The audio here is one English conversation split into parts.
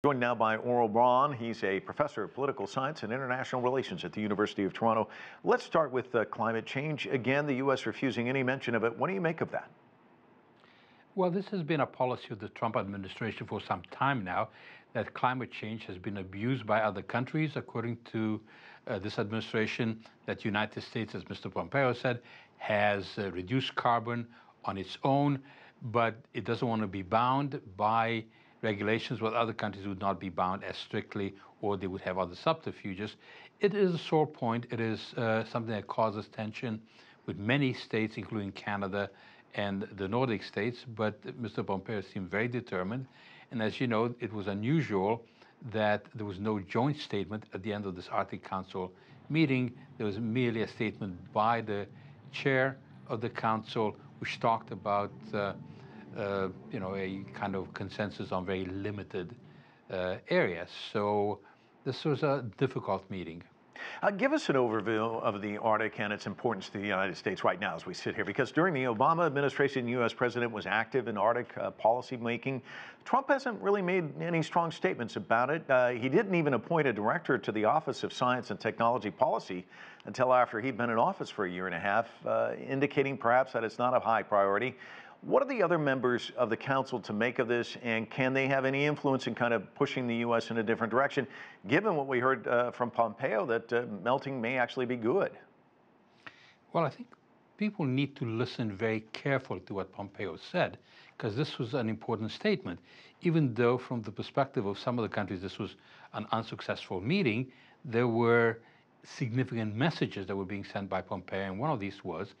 Joined now by Aurel Braun. He's a professor of political science and international relations at the University of Toronto. Let's start with climate change. Again, the U.S. refusing any mention of it. What do you make of that? Well, this has been a policy of the Trump administration for some time now, that climate change has been abused by other countries. According to this administration, that the United States, as Mr. Pompeo said, has reduced carbon on its own, but it doesn't want to be bound by regulations where other countries would not be bound as strictly, or they would have other subterfuges. It is a sore point. It is something that causes tension with many states, including Canada and the Nordic states, but Mr. Pompeo seemed very determined. And as you know, it was unusual that there was no joint statement at the end of this Arctic Council meeting. There was merely a statement by the chair of the council, which talked about a kind of consensus on very limited areas. So this was a difficult meeting. Give us an overview of the Arctic and its importance to the United States right now as we sit here, because during the Obama administration, the U.S. president was active in Arctic policy making. Trump hasn't really made any strong statements about it. He didn't even appoint a director to the Office of Science and Technology Policy until after he'd been in office for a year and a half, indicating perhaps that it's not a high priority. What are the other members of the council to make of this, and can they have any influence in kind of pushing the U.S. in a different direction, given what we heard from Pompeo, that melting may actually be good? Well, I think people need to listen very carefully to what Pompeo said, because this was an important statement. Even though from the perspective of some of the countries this was an unsuccessful meeting, there were significant messages that were being sent by Pompeo, and one of these was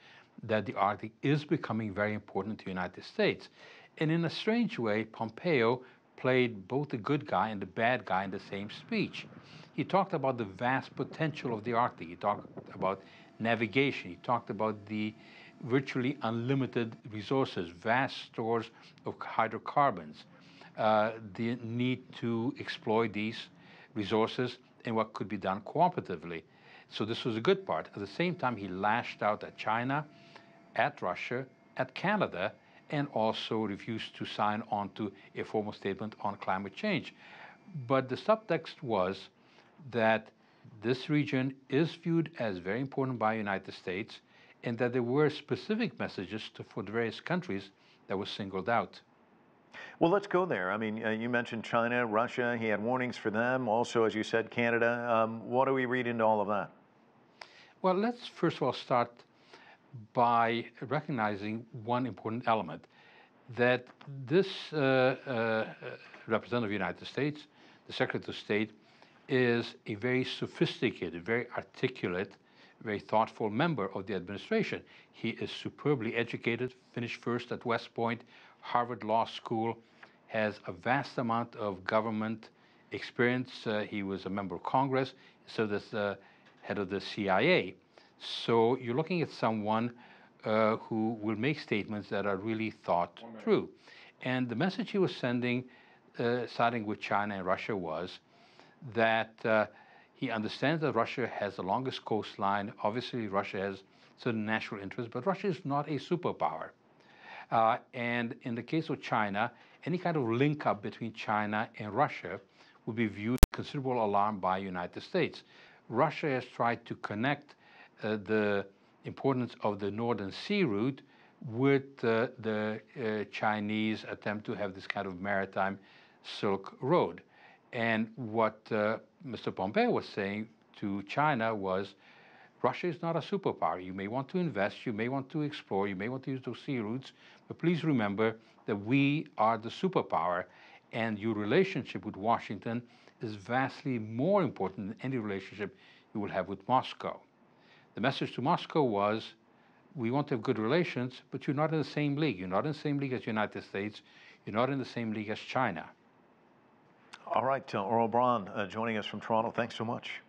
that the Arctic is becoming very important to the United States. And in a strange way, Pompeo played both the good guy and the bad guy in the same speech. He talked about the vast potential of the Arctic. He talked about navigation. He talked about the virtually unlimited resources, vast stores of hydrocarbons, the need to exploit these resources and what could be done cooperatively. So this was a good part. At the same time, he lashed out at China, at Russia, at Canada, and also refused to sign on to a formal statement on climate change. But the subtext was that this region is viewed as very important by the United States, and that there were specific messages for the various countries that were singled out. Well, let's go there. I mean, you mentioned China, Russia. He had warnings for them. Also, as you said, Canada. What do we read into all of that? Well, let's first of all start by recognizing one important element, that this representative of the United States, the Secretary of State, is a very sophisticated, very articulate, very thoughtful member of the administration. He is superbly educated, finished first at West Point, Harvard Law School, has a vast amount of government experience. He was a member of Congress, served as the head of the CIA. So you're looking at someone who will make statements that are really thought through. And the message he was sending, siding with China and Russia, was that he understands that Russia has the longest coastline. Obviously, Russia has certain national interests, but Russia is not a superpower. And in the case of China, any kind of link up between China and Russia would be viewed with considerable alarm by the United States. Russia has tried to connect the importance of the Northern Sea route with the Chinese attempt to have this kind of maritime Silk Road. And what Mr. Pompeo was saying to China was, Russia is not a superpower. You may want to invest, you may want to explore, you may want to use those sea routes, but please remember that we are the superpower, and your relationship with Washington is vastly more important than any relationship you will have with Moscow. The message to Moscow was, we want to have good relations, but you're not in the same league. You're not in the same league as the United States. You're not in the same league as China. All right, Aurel Braun joining us from Toronto. Thanks so much.